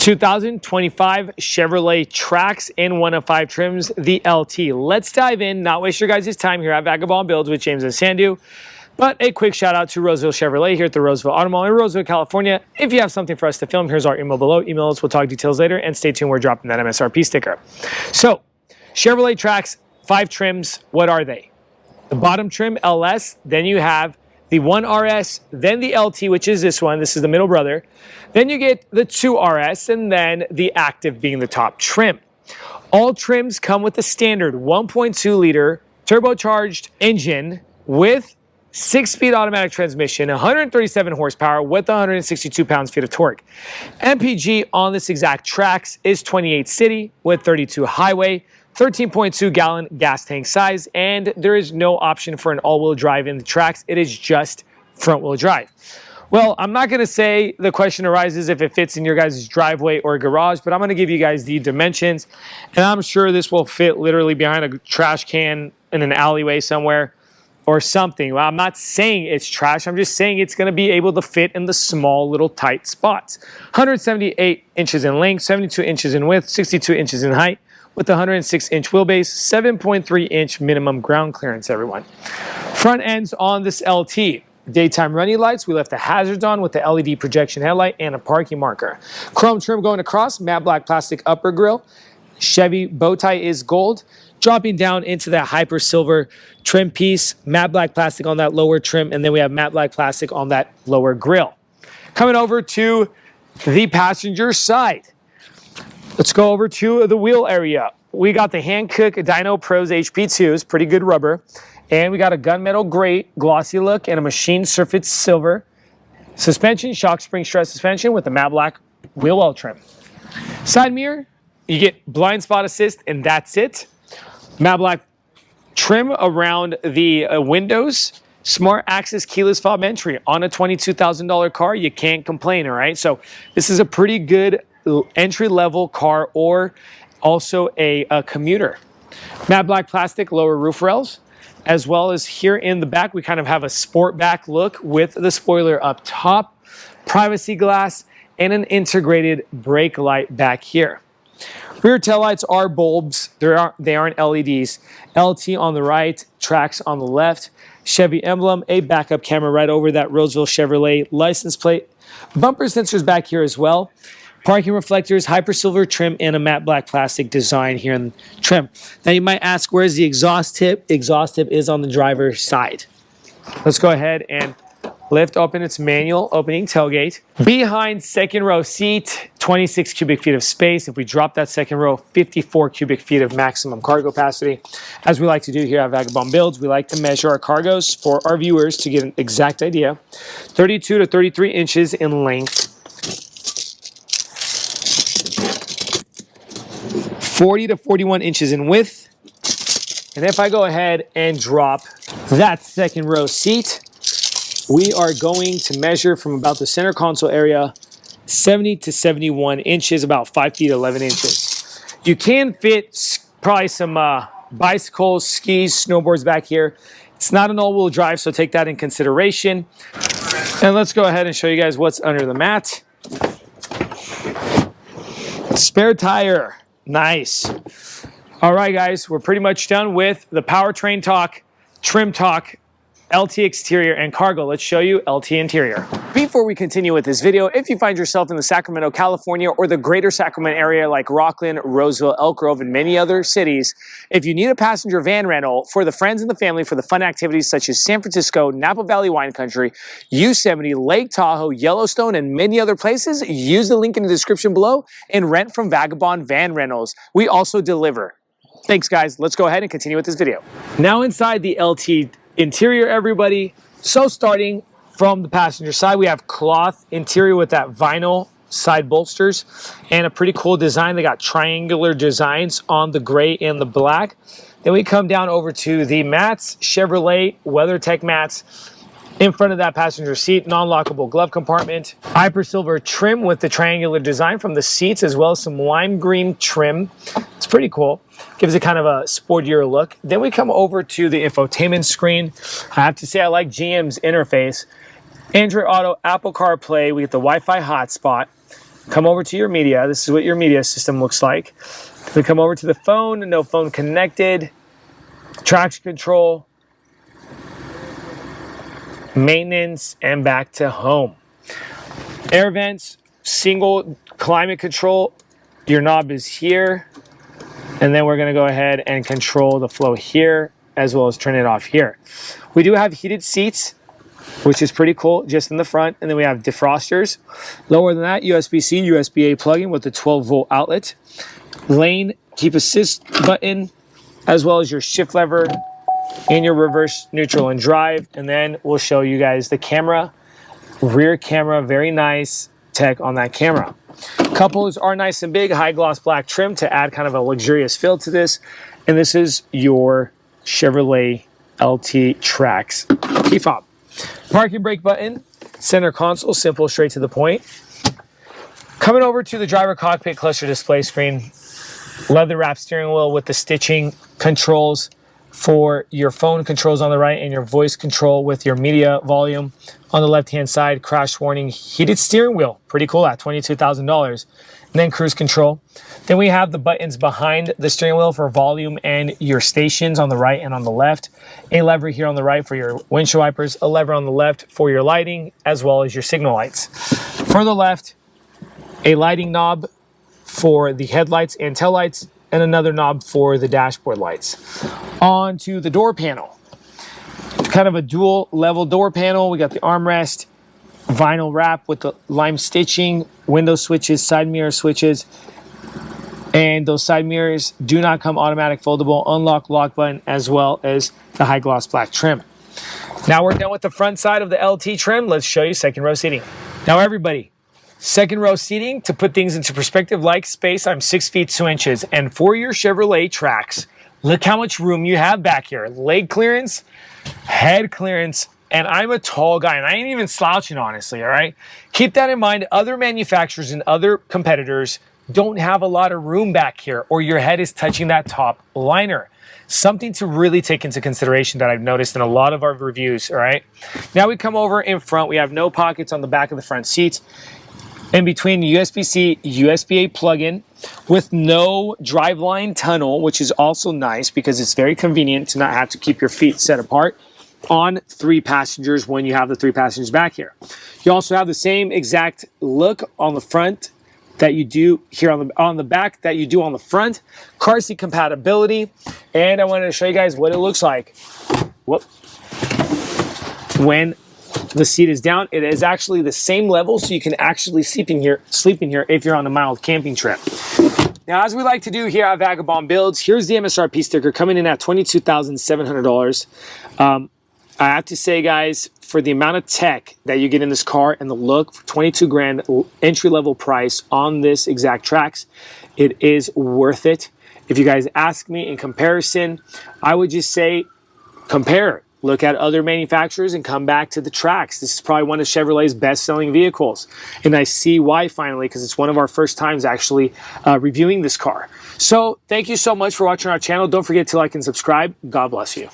2025 Chevrolet Trax in one of 5 trims, the LT. Let's dive in, not waste your guys' time here at Vagabond Builds with James and Sandu. But a quick shout out to Roseville Chevrolet here at the Roseville Auto Mall in Roseville, California. If you have something for us to film, here's our email below. Email us, we'll talk details later, and stay tuned, we're dropping that MSRP sticker. So, Chevrolet Trax, 5 trims, what are they? The bottom trim, LS, then you have the 1RS, then the LT, which is this one. This is the middle brother. Then you get the 2RS, and then the Active being the top trim. All trims come with the standard 1.2-liter turbocharged engine with 6-speed automatic transmission, 137 horsepower with 162 pounds-feet of torque. MPG on this exact Trax is 28 city with 32 highway, 13.2-gallon gas tank size, and there is no option for an all-wheel drive in the Trax. It is just front-wheel drive. Well, I'm not going to say the question arises if it fits in your guys' driveway or garage, but I'm going to give you guys the dimensions, and I'm sure this will fit literally behind a trash can in an alleyway somewhere or something. Well, I'm not saying it's trash. I'm just saying it's going to be able to fit in the small little tight spots. 178 inches in length, 72 inches in width, 62 inches in height, with a 106-inch wheelbase, 7.3-inch minimum ground clearance, everyone. Front ends on this LT. Daytime running lights, we left the hazards on with the LED projection headlight and a parking marker. Chrome trim going across, matte black plastic upper grille. Chevy bow tie is gold. Dropping down into that hyper silver trim piece, matte black plastic on that lower trim, and then we have matte black plastic on that lower grille. Coming over to the passenger side. Let's go over to the wheel area. We got the Hankook Dyno Pros HP2s, pretty good rubber. And we got a gunmetal gray glossy look and a machine surface silver suspension, shock spring stress suspension with the matte black wheel well trim. Side mirror, you get blind spot assist, and that's it. Matte black trim around the windows. Smart access keyless fob entry on a $22,000 car. You can't complain, all right? So this is a pretty good entry-level car, or also a commuter. Matte black plastic lower roof rails, as well as here in the back, we kind of have a sport back look with the spoiler up top, privacy glass, and an integrated brake light back here. Rear taillights are bulbs. They aren't LEDs. LT on the right, Trax on the left, Chevy emblem, a backup camera right over that Roseville Chevrolet license plate. Bumper sensors back here as well. Parking reflectors, hyper silver trim, and a matte black plastic design here in the trim. Now you might ask, where's the exhaust tip? Exhaust tip is on the driver's side. Let's go ahead and lift open its manual opening tailgate. Behind second row seat, 26 cubic feet of space. If we drop that second row, 54 cubic feet of maximum cargo capacity. As we like to do here at Vagabond Builds, we like to measure our cargos for our viewers to get an exact idea. 32 to 33 inches in length. 40 to 41 inches in width. And if I go ahead and drop that second row seat, we are going to measure from about the center console area 70 to 71 inches, about 5 feet 11 inches. You can fit probably some bicycles, skis, snowboards back here. It's not an all-wheel drive, so take that in consideration. And let's go ahead and show you guys what's under the mat. Spare tire. Nice. All right, guys, we're pretty much done with the powertrain talk, trim talk, LT exterior, and cargo. Let's show you LT interior. Before we continue with this video, if you find yourself in the Sacramento, California, or the greater Sacramento area like Rockland, Roseville, Elk Grove, and many other cities, if you need a passenger van rental for the friends and the family for the fun activities such as San Francisco, Napa Valley Wine Country, Yosemite, Lake Tahoe, Yellowstone, and many other places, use the link in the description below and rent from Vagabond Van Rentals. We also deliver. Thanks, guys. Let's go ahead and continue with this video. Now inside the LT interior, everybody. So starting from the passenger side, we have cloth interior with that vinyl side bolsters and a pretty cool design. They got triangular designs on the gray and the black. Then we come down over to the mats, Chevrolet WeatherTech mats. In front of that passenger seat, non-lockable glove compartment, hyper silver trim with the triangular design from the seats, as well as some lime green trim. It's pretty cool. Gives it kind of a sportier look. Then we come over to the infotainment screen. I have to say I like GM's interface. Android Auto, Apple CarPlay. We get the Wi-Fi hotspot. come over to your media. This is what your media system looks like. We come over to the phone, no phone connected, traction control, maintenance, and back to home. Air vents, single climate control. Your knob is here. And then we're going to go ahead and control the flow here, as well as turn it off here. We do have heated seats, which is pretty cool, just in the front. And then we have defrosters. Lower than that, USB-C, USB-A plug-in with the 12-volt outlet. Lane keep assist button, as well as your shift lever and your reverse, neutral, and drive. And then we'll show you guys the camera, rear camera, very nice tech on that camera. Couples are nice and big, high gloss black trim to add kind of a luxurious feel to this. And this is your Chevrolet LT Trax key fob. Parking brake button, center console, simple, straight to the point. Coming over to the driver cockpit cluster display screen, leather wrap steering wheel with the stitching controls for your phone controls on the right and your voice control with your media volume on the left hand side. Crash warning, heated steering wheel, pretty cool at $22,000. And then cruise control. Then we have the buttons behind the steering wheel for volume and your stations on the right and on the left. A lever here on the right for your windshield wipers, a lever on the left for your lighting, as well as your signal lights. For the left, a lighting knob for the headlights and tail lights, and another knob for the dashboard lights. On to the door panel. Kind of a dual level door panel. We got the armrest, vinyl wrap with the lime stitching, window switches, side mirror switches, and those side mirrors do not come automatic foldable, unlock lock button, as well as the high gloss black trim. Now we're done with the front side of the LT trim. Let's show you second row seating. Now everybody, second row seating, to put things into perspective, like space, I'm 6 feet 2 inches. And for your Chevrolet Trax, look how much room you have back here. Leg clearance, head clearance, and I'm a tall guy, and I ain't even slouching, honestly, all right? Keep that in mind. Other manufacturers and other competitors don't have a lot of room back here, or your head is touching that top liner. Something to really take into consideration that I've noticed in a lot of our reviews, all right? Now we come over in front. We have no pockets on the back of the front seats. In between USB-C, USB-A plug-in with no driveline tunnel, which is also nice because it's very convenient to not have to keep your feet set apart on 3 passengers when you have the 3 passengers back here. You also have the same exact look on the front that you do here on the back that you do on the front. Car seat compatibility, and I wanted to show you guys what it looks like. Whoop. When the seat is down, it is actually the same level, so you can actually sleep in here if you're on a mild camping trip. Now, as we like to do here at Vagabond Builds, here's the MSRP sticker coming in at $22,700. I have to say, guys, for the amount of tech that you get in this car and the look, for 22 grand entry-level price on this exact Trax, it is worth it. If you guys ask me in comparison, I would just say compare. Look at other manufacturers and come back to the Trax. This is probably one of Chevrolet's best-selling vehicles. And I see why finally, because it's one of our first times actually reviewing this car. So thank you so much for watching our channel. Don't forget to like and subscribe. God bless you.